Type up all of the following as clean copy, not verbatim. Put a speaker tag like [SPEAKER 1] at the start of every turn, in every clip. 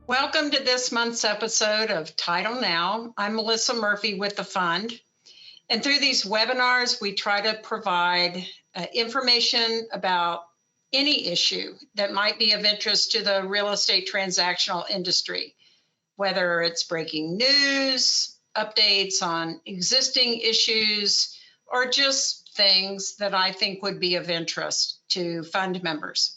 [SPEAKER 1] Welcome to this month's episode of Title Now. I'm Melissa Murphy with the Fund. And through these webinars, we try to provide information about any issue that might be of interest to the real estate transactional industry, whether it's breaking news, updates on existing issues, or just things that I think would be of interest to fund members.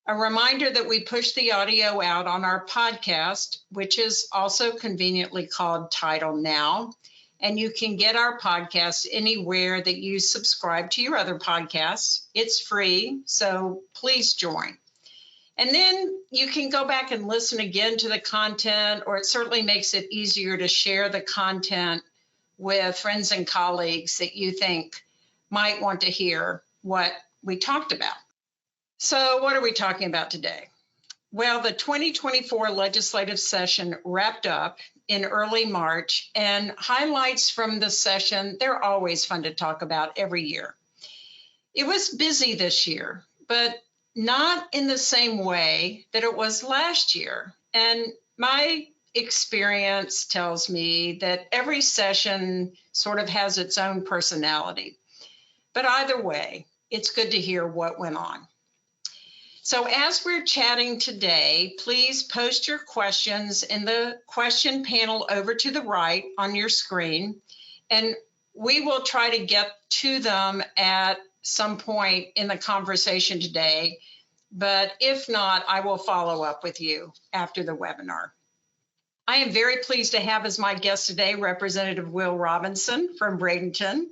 [SPEAKER 1] A reminder that we push the audio out on our podcast, which is also conveniently called Title Now. And you can get our podcast anywhere that you subscribe to your other podcasts. It's free, so please join. And then you can go back and listen again to the content, or it certainly makes it easier to share the content with friends and colleagues that you think might want to hear what we talked about. So what are we talking about today? Well, the 2024 legislative session wrapped up in early March, and highlights from the session, they're always fun to talk about every year. It was busy this year, but not in the same way that it was last year. And my experience tells me that every session sort of has its own personality. But either way, it's good to hear what went on. So as we're chatting today, please post your questions in the question panel over to the right on your screen, and we will try to get to them at some point in the conversation today. But if not, I will follow up with you after the webinar. I am very pleased to have as my guest today Representative Will Robinson from Bradenton.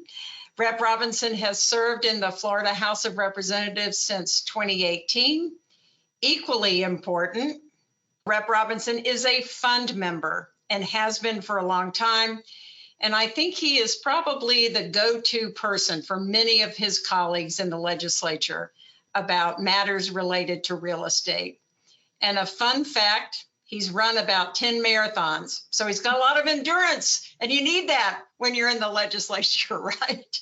[SPEAKER 1] Rep. Robinson has served in the Florida House of Representatives since 2018. Equally important, Rep. Robinson is a fund member and has been for a long time. And I think he is probably the go-to person for many of his colleagues in the legislature about matters related to real estate. And a fun fact, he's run about 10 marathons. So he's got a lot of endurance, and you need that when you're in the legislature, right?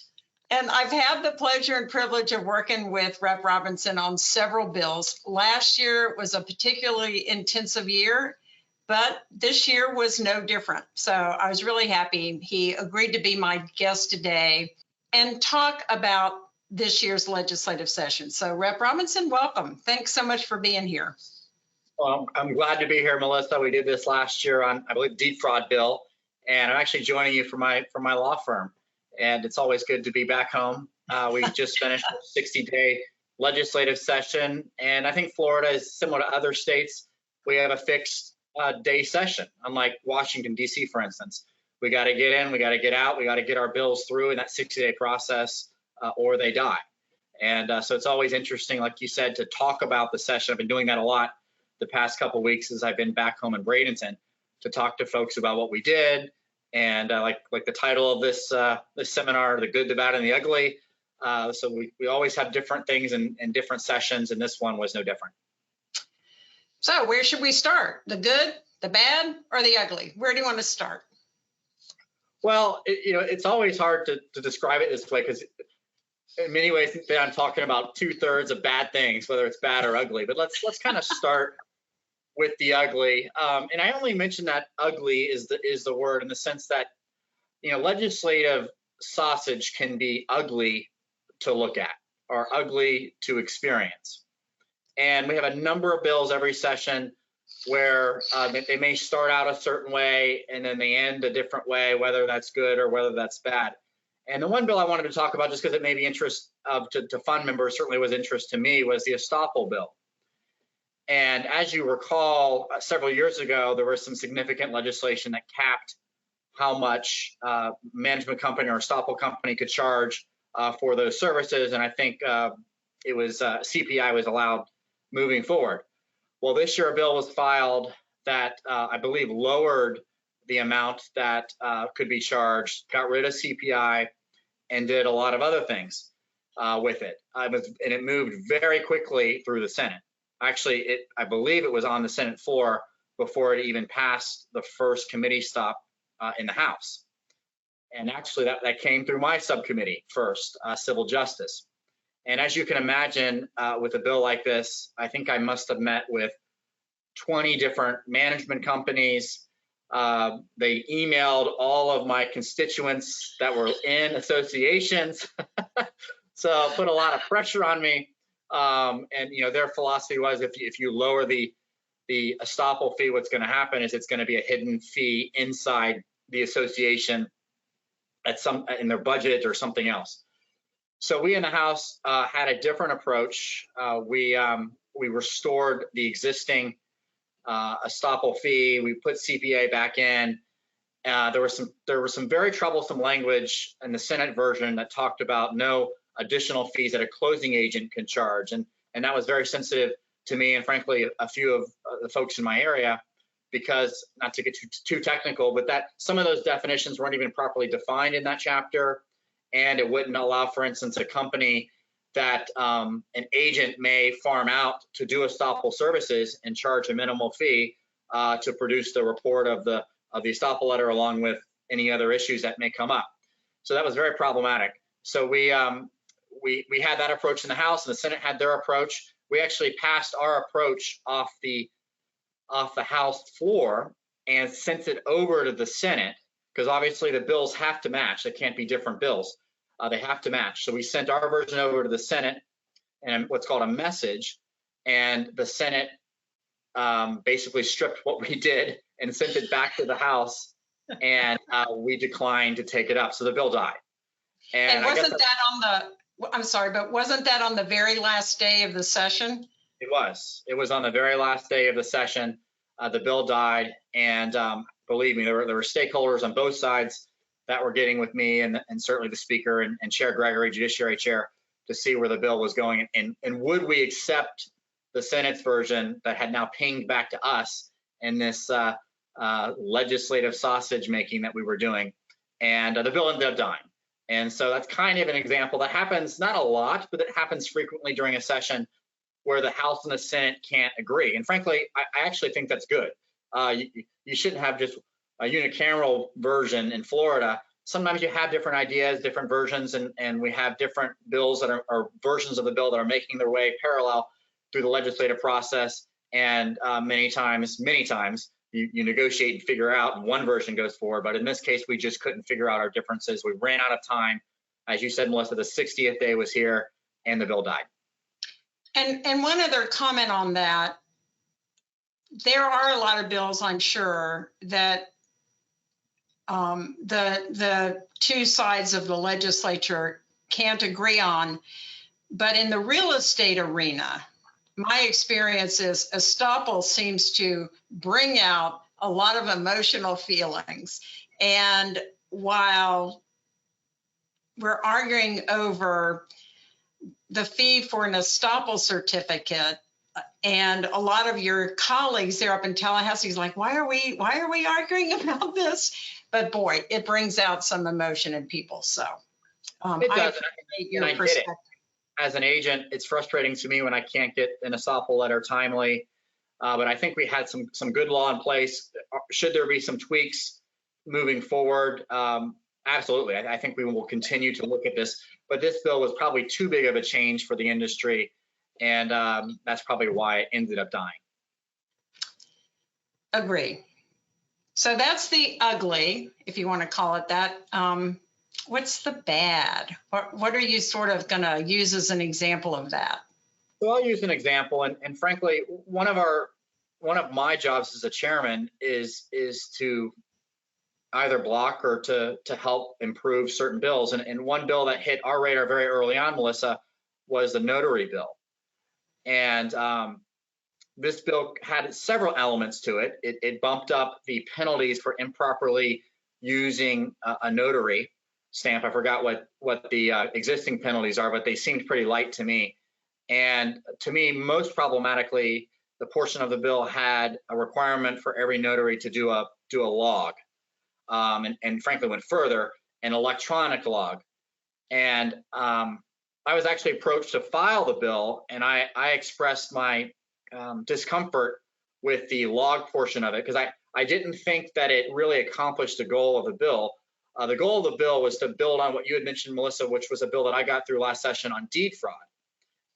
[SPEAKER 1] And I've had the pleasure and privilege of working with Rep. Robinson on several bills. Last year was a particularly intensive year, but this year was no different. So I was really happy he agreed to be my guest today and talk about this year's legislative session. So Rep. Robinson, welcome. Thanks so much for being here.
[SPEAKER 2] Well, I'm glad to be here, Melissa. We did this last year on, I believe, deep fraud bill, and I'm actually joining you for my law firm. And it's always good to be back home. We just finished a 60-day legislative session, and I think Florida is similar to other states. We have a fixed day session, unlike Washington, D.C., for instance. We got to get in, we got to get out, we got to get our bills through in that 60-day process, or they die. And so it's always interesting, like you said, to talk about the session. I've been doing that a lot the past couple of weeks as I've been back home in Bradenton, to talk to folks about what we did. And like the title of this seminar, The Good, the Bad, and the Ugly. So we always have different things in different sessions, and this one was no different.
[SPEAKER 1] So where should we start? The good, the bad, or the ugly? Where do you want to start?
[SPEAKER 2] Well, it's always hard to describe it this way, because in many ways I'm talking about 2/3 of bad things, whether it's bad or ugly. But let's kind of start with the ugly, and I only mention that ugly is the word in the sense that legislative sausage can be ugly to look at or ugly to experience. And we have a number of bills every session where they may start out a certain way and then they end a different way, whether that's good or whether that's bad. And the one bill I wanted to talk about, just because it may be interest to fund members, certainly was interest to me, was the estoppel bill. And as you recall, several years ago, there was some significant legislation that capped how much management company or estoppel company could charge for those services. And I think it was CPI was allowed moving forward. Well, this year a bill was filed that I believe lowered the amount that could be charged, got rid of CPI, and did a lot of other things with it. And it moved very quickly through the Senate. Actually, I believe it was on the Senate floor before it even passed the first committee stop in the House. And actually, that came through my subcommittee first, Civil Justice. And as you can imagine, with a bill like this, I think I must have met with 20 different management companies. They emailed all of my constituents that were in associations. So put a lot of pressure on me. And their philosophy was if you lower the estoppel fee, what's going to happen is it's going to be a hidden fee inside the association in their budget or something else. So we in the House had a different approach. We restored the existing estoppel fee. We put CPA back in. There was some very troublesome language in the Senate version that talked about no additional fees that a closing agent can charge, and that was very sensitive to me and frankly a few of the folks in my area, because not to get too technical, but that some of those definitions weren't even properly defined in that chapter, and it wouldn't allow, for instance, a company that an agent may farm out to do estoppel services and charge a minimal fee to produce the report of the estoppel letter along with any other issues that may come up. So that was very problematic. So we had that approach in the House, and the Senate had their approach. We actually passed our approach off the House floor and sent it over to the Senate, because obviously the bills have to match. They can't be different bills. They have to match. So we sent our version over to the Senate and what's called a message, and the Senate basically stripped what we did and sent it back to the House, and we declined to take it up. So the bill died.
[SPEAKER 1] And wasn't that on the, I'm sorry, but wasn't that on the very last day of the session?
[SPEAKER 2] It was. It was on the very last day of the session. The bill died, and believe me, there were stakeholders on both sides that were getting with me, and certainly the Speaker and Chair Gregory, Judiciary Chair, to see where the bill was going, and would we accept the Senate's version that had now pinged back to us in this legislative sausage making that we were doing. And the bill ended up dying. And so that's kind of an example that happens, not a lot, but it happens frequently during a session where the House and the Senate can't agree. And frankly, I actually think that's good. You shouldn't have just a unicameral version in Florida. Sometimes you have different ideas, different versions, and we have different bills that are versions of the bill that are making their way parallel through the legislative process. And many times, you negotiate and figure out, and one version goes forward. But in this case, we just couldn't figure out our differences. We ran out of time. As you said, Melissa, the 60th day was here and the bill died.
[SPEAKER 1] And one other comment on that, there are a lot of bills, I'm sure, that the two sides of the legislature can't agree on. But in the real estate arena, my experience is estoppel seems to bring out a lot of emotional feelings. And while we're arguing over the fee for an estoppel certificate, and a lot of your colleagues there up in Tallahassee is like, why are we arguing about this? But boy, it brings out some emotion in people. So
[SPEAKER 2] it does.
[SPEAKER 1] I appreciate your perspective.
[SPEAKER 2] As an agent, it's frustrating to me when I can't get an estoppel letter timely. But I think we had some good law in place. Should there be some tweaks moving forward? Absolutely. I think we will continue to look at this. But this bill was probably too big of a change for the industry. And that's probably why it ended up dying.
[SPEAKER 1] Agree. So that's the ugly, if you want to call it that. What's the bad? What are you sort of going to use as an example of that?
[SPEAKER 2] So I'll use an example, and frankly, one of my jobs as a chairman is to either block or to help improve certain bills. And one bill that hit our radar very early on, Melissa, was the notary bill. And this bill had several elements to it. It bumped up the penalties for improperly using a notary stamp. I forgot what the existing penalties are, but they seemed pretty light to me. And to me, most problematically, the portion of the bill had a requirement for every notary to do a log, and frankly went further, an electronic log. And I was actually approached to file the bill, and I expressed my discomfort with the log portion of it, because I didn't think that it really accomplished the goal of the bill. The goal of the bill was to build on what you had mentioned, Melissa, which was a bill that I got through last session on deed fraud.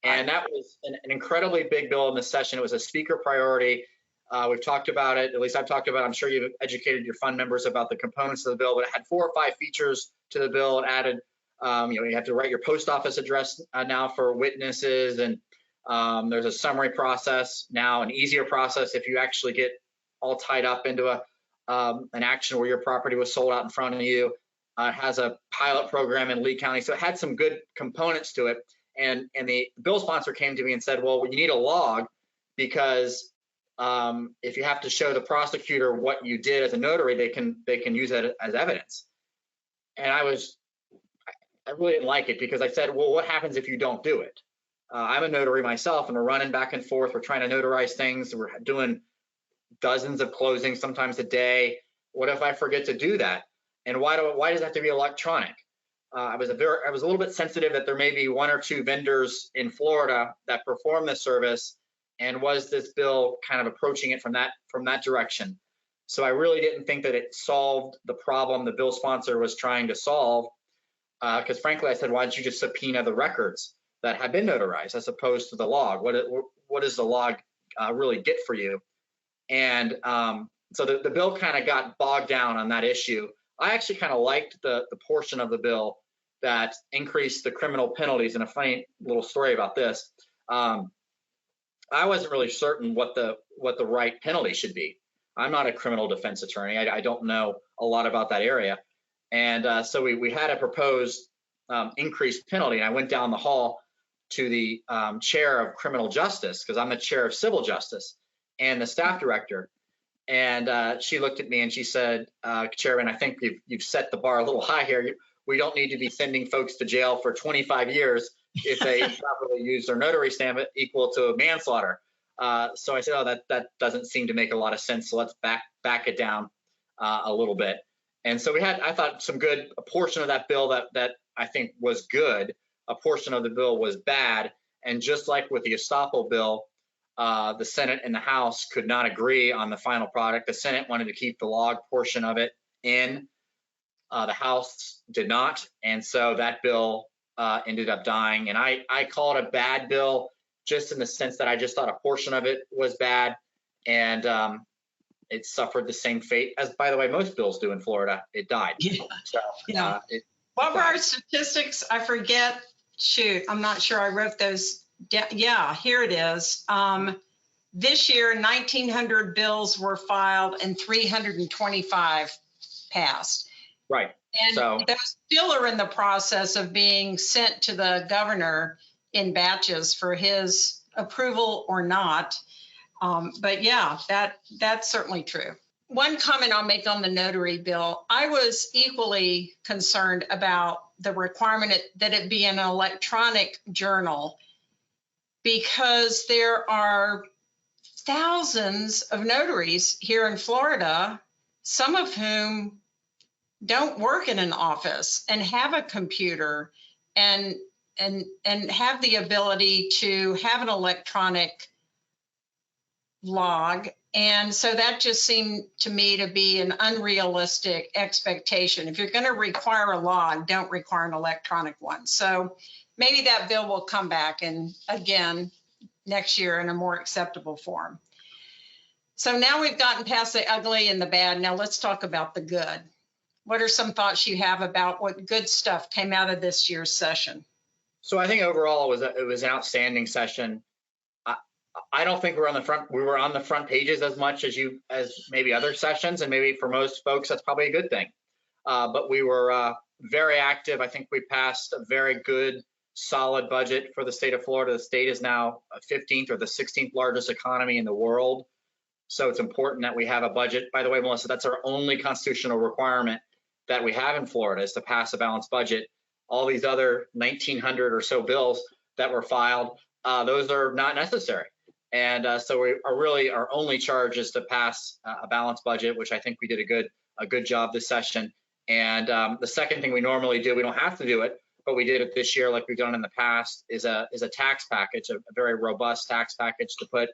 [SPEAKER 2] And that was an incredibly big bill in this session. It was a speaker priority. We've talked about it, at least I've talked about it. I'm sure you've educated your fund members about the components of the bill, but it had 4 or 5 features to the bill. It added, you have to write your post office address now for witnesses, and there's a summary process now, an easier process if you actually get all tied up into an action where your property was sold out in front of you. It has a pilot program in Lee County, so it had some good components to it. And the bill sponsor came to me and said, well, you need a log, because if you have to show the prosecutor what you did as a notary, they can use that as evidence. And I really didn't like it, because I said, well, what happens if you don't do it? I'm a notary myself, and we're running back and forth. We're trying to notarize things. We're doing dozens of closings, sometimes a day. What if I forget to do that? And why does it have to be electronic? I was a little bit sensitive that there may be 1 or 2 vendors in Florida that perform this service, and was this bill kind of approaching it from that direction? So I really didn't think that it solved the problem the bill sponsor was trying to solve, because frankly, I said, why don't you just subpoena the records that have been notarized as opposed to the log? What does the log really get for you? And so the bill kind of got bogged down on that issue. I actually kind of liked the portion of the bill that increased the criminal penalties. And a funny little story about this, I wasn't really certain what the right penalty should be. I'm not a criminal defense attorney. I don't know a lot about that area. And so we had a proposed increased penalty. And I went down the hall to the chair of criminal justice, because I'm the chair of civil justice, and the staff director. And she looked at me and she said, Chairman, I think you've set the bar a little high here. We don't need to be sending folks to jail for 25 years if they properly use their notary stamp equal to manslaughter. So I said, oh, that doesn't seem to make a lot of sense. So let's back it down a little bit. And so we had, I thought, a portion of that bill that I think was good. A portion of the bill was bad. And just like with the estoppel bill, the Senate and the House could not agree on the final product. The Senate wanted to keep the log portion of it in. The House did not. And so that bill ended up dying. And I call it a bad bill, just in the sense that I just thought a portion of it was bad. And it suffered the same fate as, by the way, most bills do in Florida. It died.
[SPEAKER 1] Yeah.
[SPEAKER 2] So,
[SPEAKER 1] yeah. What were our statistics? I forget. Shoot, I'm not sure I wrote those. Yeah, here it is. This year, 1,900 bills were filed and 325 passed.
[SPEAKER 2] Right.
[SPEAKER 1] And
[SPEAKER 2] so
[SPEAKER 1] those still are in the process of being sent to the governor in batches for his approval or not. But yeah, that's certainly true. One comment I'll make on the notary bill, I was equally concerned about the requirement that it be an electronic journal, because there are thousands of notaries here in Florida, some of whom don't work in an office and have a computer and have the ability to have an electronic log. And so that just seemed to me to be an unrealistic expectation. If you're going to require a log, don't require an electronic one. So maybe that bill will come back, and again next year in a more acceptable form. So now we've gotten past the ugly and the bad. Now let's talk about the good. What are some thoughts you have about what good stuff came out of this year's session?
[SPEAKER 2] So I think overall it was an outstanding session. I don't think we were on the front pages as much as maybe other sessions, and maybe for most folks that's probably a good thing. But we were very active. I think we passed a very good, solid budget for the state of Florida. The state is now 15th or the 16th largest economy in the world. So it's important that we have a budget. By the way, Melissa, that's our only constitutional requirement that we have in Florida, is to pass a balanced budget. All these other 1,900 or so bills that were filed, those are not necessary. And so our only charge is to pass a balanced budget, which I think we did a good job this session. And the second thing we normally do, we don't have to do it, but we did it this year like we've done in the past, is a tax package, a very robust tax package to put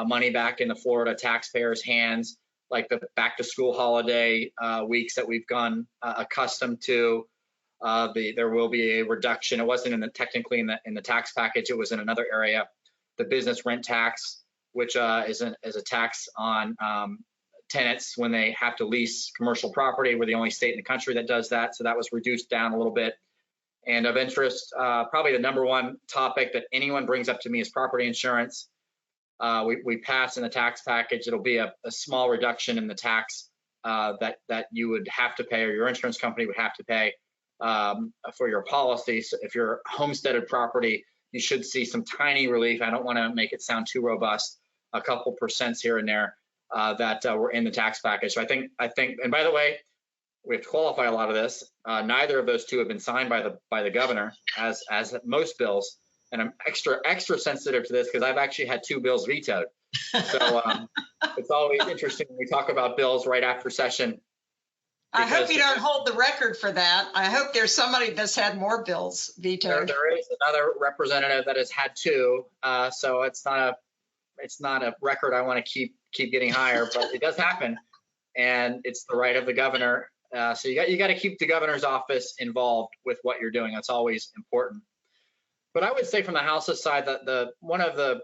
[SPEAKER 2] money back in the Florida taxpayers' hands, like the back to school holiday weeks that we've gone accustomed to. There will be a reduction. It wasn't technically in the tax package. It was in another area. The business rent tax which is a tax on tenants when they have to lease commercial property. We're the only state in the country that does that, so that was reduced down a little bit. And of interest, probably the number one topic that anyone brings up to me is property insurance. We passed in the tax package. It'll be a small reduction in the tax that you would have to pay, or your insurance company would have to pay for your policy. So if you're homesteaded property, you should see some tiny relief. I don't want to make it sound too robust, a couple percents here and there that were in the tax package. So I think, and by the way, we have to qualify a lot of this. Neither of those two have been signed by the governor, as most bills. And I'm extra sensitive to this because I've actually had 2 bills vetoed. So it's always interesting when we talk about bills right after session.
[SPEAKER 1] I hope you don't hold the record for that. I hope there's somebody that's had more bills vetoed.
[SPEAKER 2] There is another representative that has had 2. So it's not a record I want to keep getting higher, but it does happen, and it's the right of the governor. So you got to keep the governor's office involved with what you're doing. That's always important. But I would say from the House's side that one of the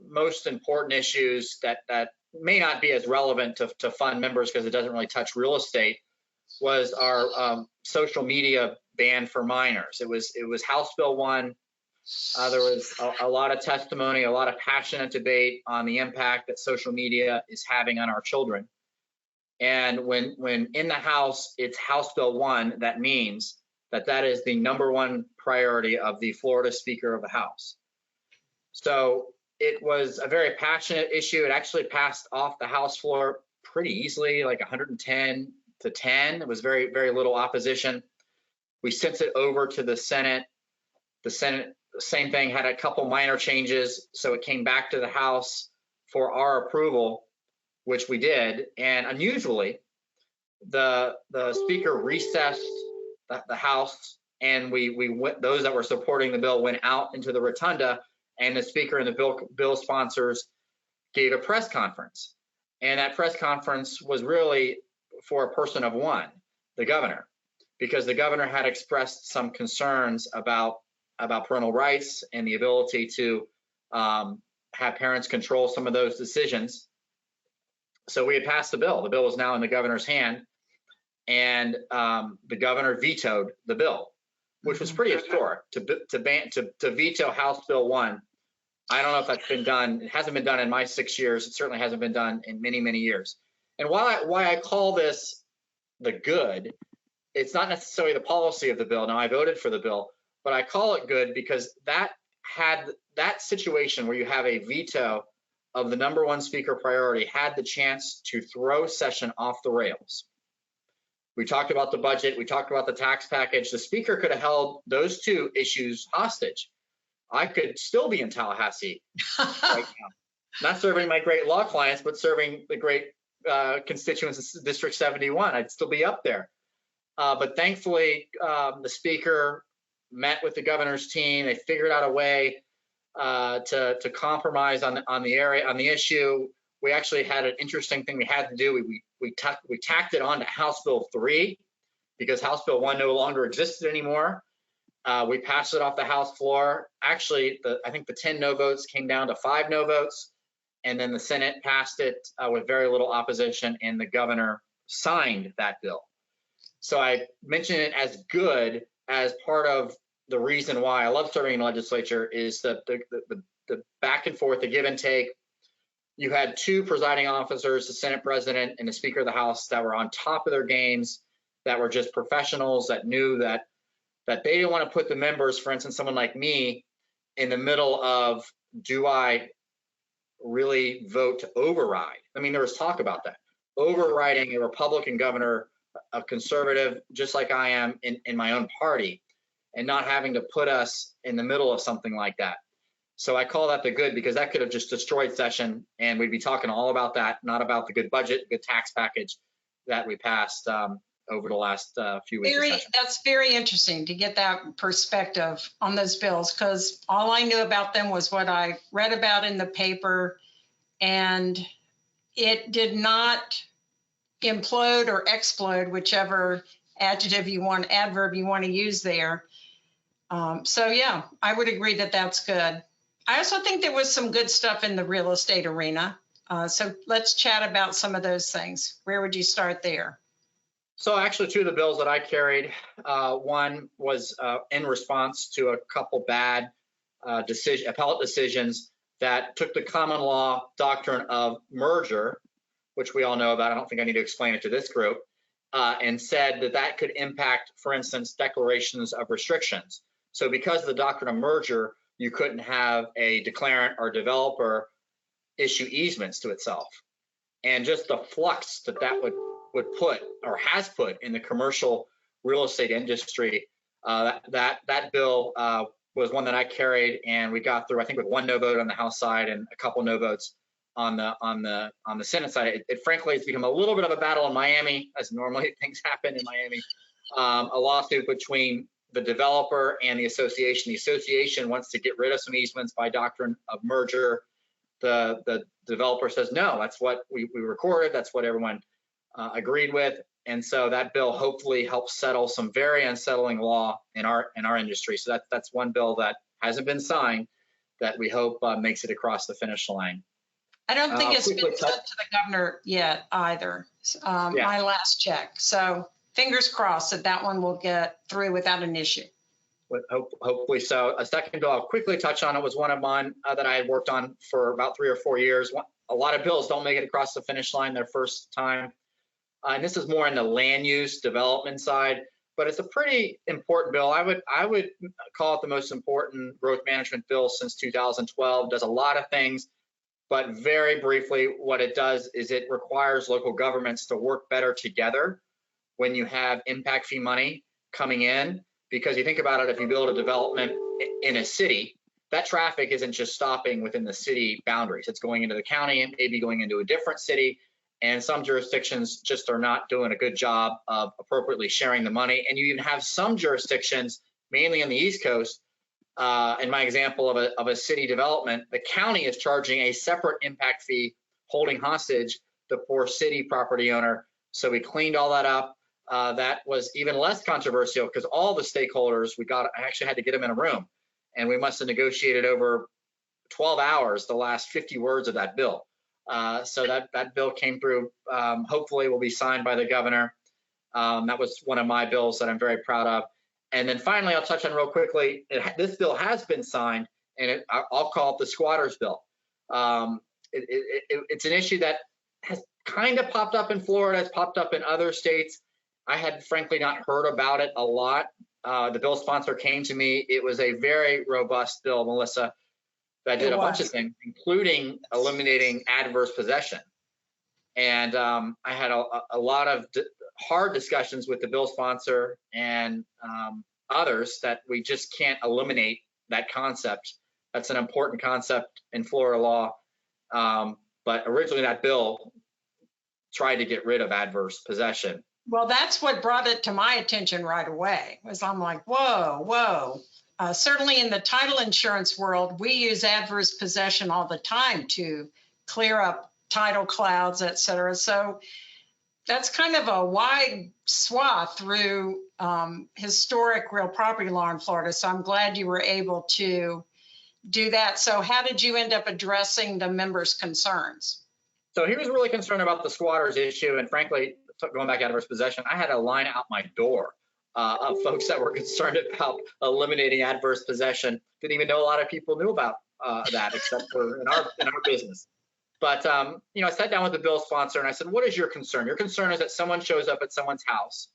[SPEAKER 2] most important issues that may not be as relevant to fund members because it doesn't really touch real estate was our social media ban for minors. It was House Bill 1. There was a lot of testimony, a lot of passionate debate on the impact that social media is having on our children. And when in the House, it's House Bill 1, that means that is the number one priority of the Florida Speaker of the House. So it was a very passionate issue. It actually passed off the House floor pretty easily, like 110 to 10. It was very, very little opposition. We sent it over to the Senate. The Senate, same thing, had a couple minor changes. So it came back to the House for our approval, which we did. And unusually, the Speaker recessed the House, and we went, those that were supporting the bill went out into the rotunda, and the Speaker and the bill sponsors gave a press conference. And that press conference was really for a person of one, the governor, because the governor had expressed some concerns about parental rights and the ability to have parents control some of those decisions. So we had passed the bill. The bill was now in the governor's hand, and the governor vetoed the bill, which was pretty historic to veto House Bill 1. I don't know if that's been done. It hasn't been done in my 6 years. It certainly hasn't been done in many, many years. And why I call this the good, it's not necessarily the policy of the bill. Now, I voted for the bill, but I call it good because that situation where you have a veto of the number one speaker priority had the chance to throw session off the rails. We talked about the budget. We talked about the tax package. The speaker could have held those 2 issues hostage. I could still be in Tallahassee right now, not serving my great law clients, but serving the great constituents in District 71. I'd still be up there. But thankfully, the speaker met with the governor's team. They figured out a way to compromise on the issue. We actually had an interesting thing we had to do. We tacked it on to House Bill 3 because House Bill 1 no longer existed anymore. We passed it off the House floor. Actually, I think the 10 no votes came down to 5 no votes, and then the Senate passed it with very little opposition, and the governor signed that bill. So I mention it as good as part of the reason why I love serving in the legislature is the back and forth, the give and take. You had 2 presiding officers, the Senate president and the Speaker of the House, that were on top of their games, that were just professionals, that knew that they didn't want to put the members, for instance, someone like me, in the middle of, do I really vote to override? I mean, there was talk about that. Overriding a Republican governor, a conservative, just like I am in my own party, and not having to put us in the middle of something like that. So I call that the good, because that could have just destroyed session, and we'd be talking all about that, not about the good budget, good tax package that we passed over the last few weeks.
[SPEAKER 1] That's very interesting to get that perspective on those bills, because all I knew about them was what I read about in the paper, and it did not implode or explode, whichever adverb you want to use there. So yeah, I would agree that that's good. I also think there was some good stuff in the real estate arena. So let's chat about some of those things. Where would you start there?
[SPEAKER 2] So actually, two of the bills that I carried, one was in response to a couple bad appellate decisions that took the common law doctrine of merger, which we all know about. I don't think I need to explain it to this group, and said that that could impact, for instance, declarations of restrictions. So because of the doctrine of merger, you couldn't have a declarant or developer issue easements to itself. And just the flux that that would put or has put in the commercial real estate industry, that bill was one that I carried, and we got through, I think, with one no vote on the House side and a couple no votes on the Senate side. It frankly has become a little bit of a battle in Miami, as normally things happen in Miami. A lawsuit between the developer and the association. The association wants to get rid of some easements by doctrine of merger. The developer says, no, that's what we recorded. That's what everyone agreed with. And so that bill hopefully helps settle some very unsettling law in our industry. So that's one bill that hasn't been signed that we hope makes it across the finish line.
[SPEAKER 1] I don't think it's been sent to the governor yet either. My last check. So fingers crossed that one will get through without an issue.
[SPEAKER 2] Hopefully so. A second bill I'll quickly touch on, it was one of mine that I had worked on for about 3 or 4 years. A lot of bills don't make it across the finish line their first time. And this is more in the land use development side, but it's a pretty important bill. I would call it the most important growth management bill since 2012. Does a lot of things, but very briefly, what it does is it requires local governments to work better together when you have impact fee money coming in. Because you think about it, if you build a development in a city, that traffic isn't just stopping within the city boundaries. It's going into the county and maybe going into a different city. And some jurisdictions just are not doing a good job of appropriately sharing the money. And you even have some jurisdictions, mainly on the East Coast, in my example of a city development, the county is charging a separate impact fee, holding hostage the poor city property owner. So we cleaned all that up. That was even less controversial because all the stakeholders, I actually had to get them in a room, and we must have negotiated over 12 hours the last 50 words of that bill. So that bill came through, hopefully will be signed by the governor. That was one of my bills that I'm very proud of. And then finally, I'll touch on real quickly, this bill has been signed, and I'll call it the squatters bill. It's an issue that has kind of popped up in Florida, it's popped up in other states. I had frankly not heard about it a lot. The bill sponsor came to me. It was a very robust bill, Melissa, that did a bunch of things, including eliminating adverse possession. And I had a lot of hard discussions with the bill sponsor and others that we just can't eliminate that concept. That's an important concept in Florida law. But originally that bill tried to get rid of adverse possession.
[SPEAKER 1] Well, that's what brought it to my attention right away, was I'm like, whoa. Certainly in the title insurance world, we use adverse possession all the time to clear up title clouds, et cetera. So that's kind of a wide swath through historic real property law in Florida. So I'm glad you were able to do that. So how did you end up addressing the members' concerns?
[SPEAKER 2] So he was really concerned about the squatters issue, and frankly, going back to adverse possession, I had a line out my door of folks that were concerned about eliminating adverse possession. Didn't even know a lot of people knew about that, except for in our business. But I sat down with the bill sponsor and I said, "What is your concern? Your concern is that someone shows up at someone's house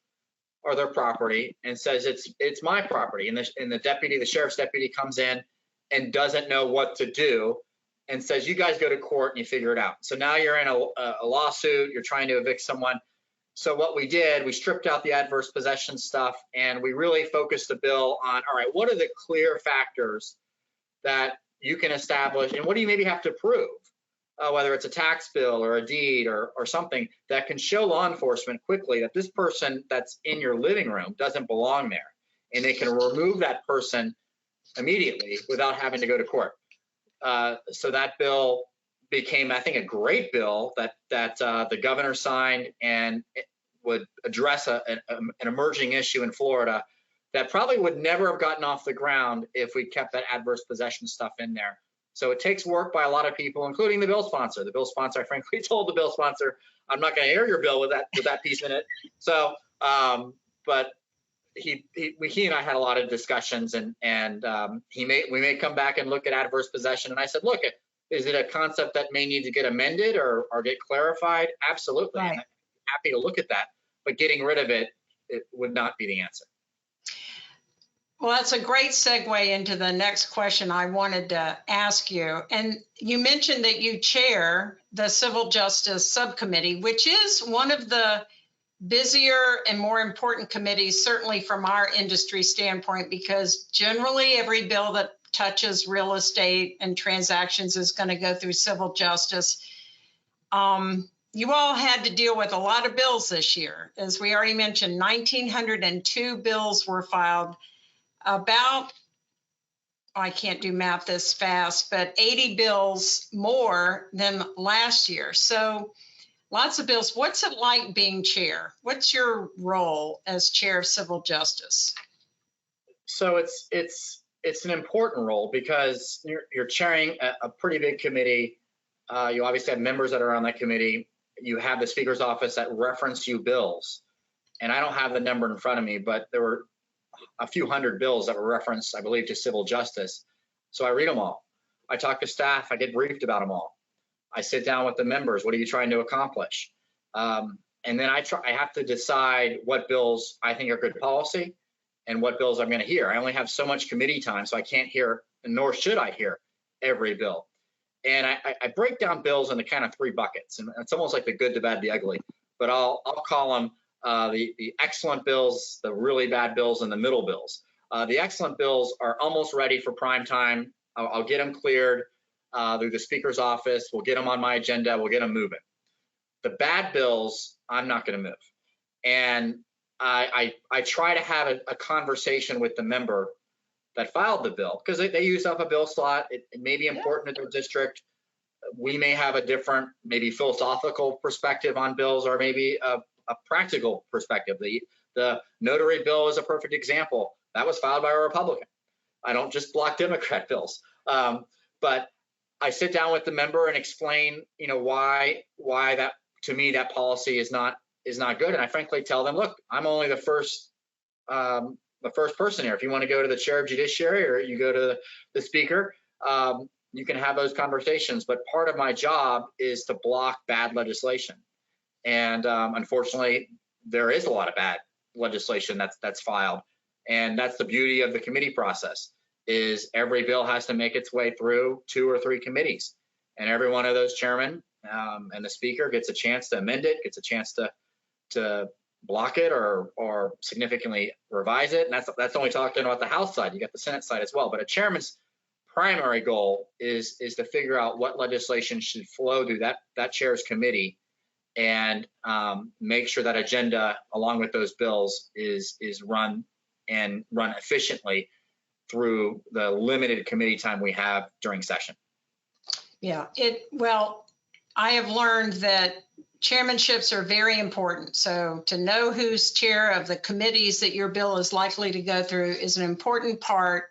[SPEAKER 2] or their property and says it's my property, and the sheriff's deputy comes in and doesn't know what to do." And says, "You guys go to court and you figure it out." So now you're in a lawsuit, you're trying to evict someone. So what we did, we stripped out the adverse possession stuff, and we really focused the bill on, all right, what are the clear factors that you can establish, and what do you maybe have to prove, whether it's a tax bill or a deed or something that can show law enforcement quickly that this person that's in your living room doesn't belong there, and they can remove that person immediately without having to go to court. So that bill became, I think, a great bill that the governor signed, and it would address an emerging issue in Florida that probably would never have gotten off the ground if we kept that adverse possession stuff in there. So it takes work by a lot of people, including the bill sponsor. The bill sponsor, I frankly told the bill sponsor, I'm not going to air your bill with that piece in it. So, but he and I had a lot of discussions, and we may come back and look at adverse possession. And I said, look, is it a concept that may need to get amended or get clarified? Absolutely.
[SPEAKER 1] Right.
[SPEAKER 2] And I'm happy to look at that, but getting rid of it would not be the answer.
[SPEAKER 1] Well, that's a great segue into the next question I wanted to ask you. And you mentioned that you chair the Civil Justice Subcommittee, which is one of the busier and more important committees, certainly from our industry standpoint, because generally every bill that touches real estate and transactions is going to go through civil justice. You all had to deal with a lot of bills this year. As we already mentioned, 1,902 bills were filed. About, I can't do math this fast, but 80 bills more than last year. So lots of bills. What's it like being chair? What's your role as chair of civil justice?
[SPEAKER 2] So it's an important role because you're chairing a pretty big committee. You obviously have members that are on that committee. You have the Speaker's office that reference you bills. And I don't have the number in front of me, but there were a few hundred bills that were referenced, I believe, to civil justice. So I read them all. I talk to staff. I get briefed about them all. I sit down with the members. What are you trying to accomplish? And then I have to decide what bills I think are good policy and what bills I'm going to hear. I only have so much committee time, so I can't hear, and nor should I hear, every bill. And I break down bills into kind of three buckets, and it's almost like the good, the bad, the ugly. But I'll call them the excellent bills, the really bad bills, and the middle bills. The excellent bills are almost ready for prime time. I'll get them cleared through the Speaker's office. We'll get them on my agenda. We'll get them moving. The bad bills, I'm not going to move. And I try to have a conversation with the member that filed the bill, because they use up a bill slot. It may be important to their district. We may have a different, maybe philosophical perspective on bills, or maybe a practical perspective. The notary bill is a perfect example. That was filed by a Republican. I don't just block Democrat bills, but I sit down with the member and explain, why that, to me, that policy is not good. And I frankly tell them, look, I'm only the first person here. If you want to go to the chair of judiciary or you go to the speaker, you can have those conversations. But part of my job is to block bad legislation. And unfortunately, there is a lot of bad legislation that's filed. And that's the beauty of the committee process, is every bill has to make its way through 2 or 3 committees. And every one of those chairmen and the speaker gets a chance to amend it, gets a chance to block it or significantly revise it. And that's only talking about the House side. You got the Senate side as well. But a chairman's primary goal is to figure out what legislation should flow through that chair's committee, and make sure that agenda along with those bills is run efficiently through the limited committee time we have during session.
[SPEAKER 1] Yeah, well, I have learned that chairmanships are very important. So to know who's chair of the committees that your bill is likely to go through is an important part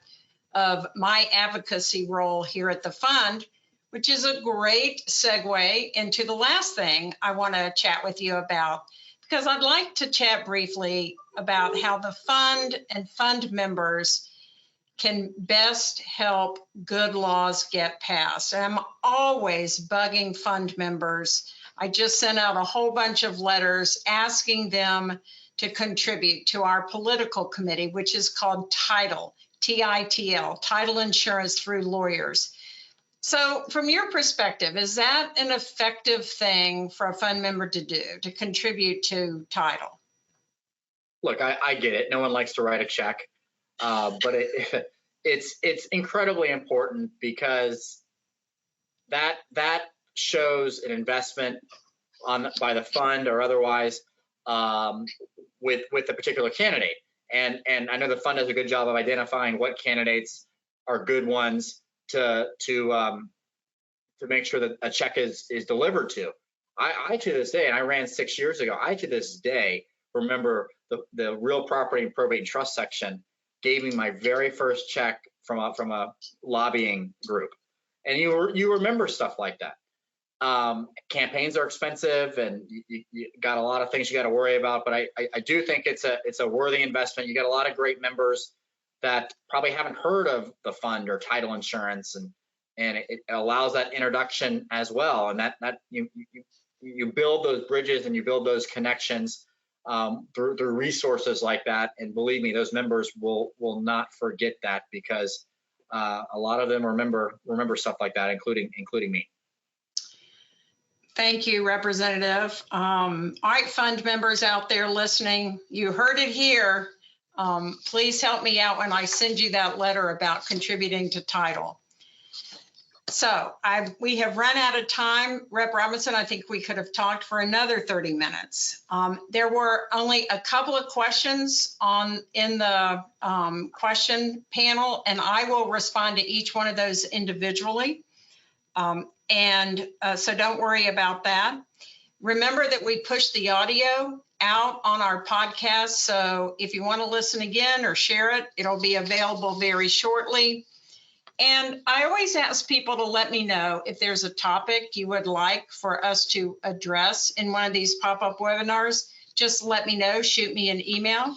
[SPEAKER 1] of my advocacy role here at the fund, which is a great segue into the last thing I want to chat with you about, because I'd like to chat briefly about how the fund and fund members can best help good laws get passed. And I'm always bugging fund members. I just sent out a whole bunch of letters asking them to contribute to our political committee, which is called Title, TITL, Title Insurance Through Lawyers. So from your perspective, is that an effective thing for a fund member to do, to contribute to Title?
[SPEAKER 2] Look, I get it. No one likes to write a check, but it's incredibly important, because that shows an investment by the fund or otherwise with a particular candidate. And I know the fund does a good job of identifying what candidates are good ones to make sure that a check is delivered to. I to this day, and I ran 6 years ago, I to this day remember the real property and probate and trust section gave me my very first check from a lobbying group. and you remember stuff like that. Campaigns are expensive, and you got a lot of things you got to worry about. But I do think it's a worthy investment. You got a lot of great members that probably haven't heard of the fund or title insurance, and it allows that introduction as well. And that you build those bridges and you build those connections through resources like that. And believe me, those members will not forget that, because a lot of them remember stuff like that, including me.
[SPEAKER 1] Thank you, Representative. All right, fund members out there listening, you heard it here. Please help me out when I send you that letter about contributing to title. So we have run out of time. Rep. Robinson, I think we could have talked for another 30 minutes. There were only a couple of questions in the question panel, and I will respond to each one of those individually. So don't worry about that. Remember that we push the audio out on our podcast. So if you want to listen again or share it, it'll be available very shortly. And I always ask people to let me know if there's a topic you would like for us to address in one of these pop-up webinars. Just let me know, shoot me an email.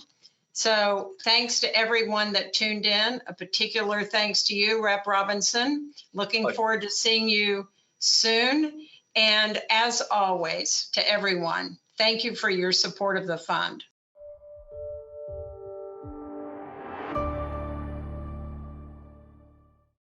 [SPEAKER 1] So thanks to everyone that tuned in. A particular thanks to you, Rep. Robinson. Looking forward to seeing you soon. And as always, to everyone, thank you for your support of the fund.